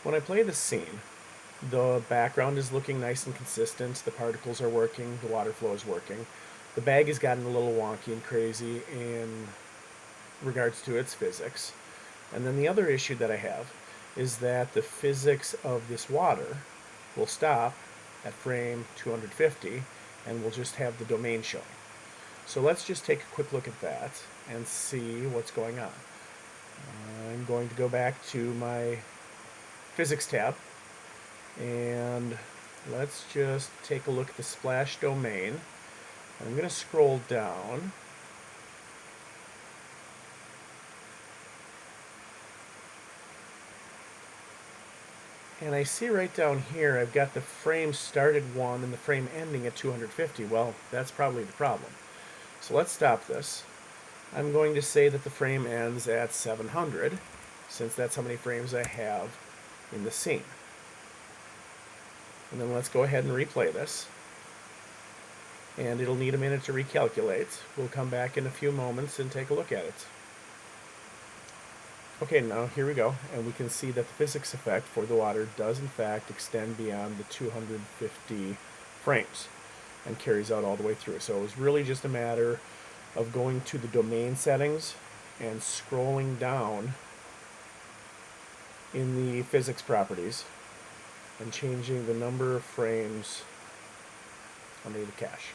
When I play the scene, the background is looking nice and consistent, the particles are working, the water flow is working. The bag has gotten a little wonky and crazy in regards to its physics. And then the other issue that I have is that the physics of this water will stop at frame 250 and we'll just have the domain showing. So let's just take a quick look at that and see what's going on. I'm going to go back to my physics tab and let's just take a look at the splash domain. I'm going to scroll down. And I see right down here I've got the frame start at 1 and the frame ending at 250. Well, that's probably the problem. So let's stop this. I'm going to say that the frame ends at 700, since that's how many frames I have in the scene. And then let's go ahead and replay this. And it'll need a minute to recalculate. We'll come back in a few moments and take a look at it. Okay, now here we go, and we can see that the physics effect for the water does in fact extend beyond the 250 frames and carries out all the way through. So it was really just a matter of going to the domain settings and scrolling down in the physics properties and changing the number of frames under the cache.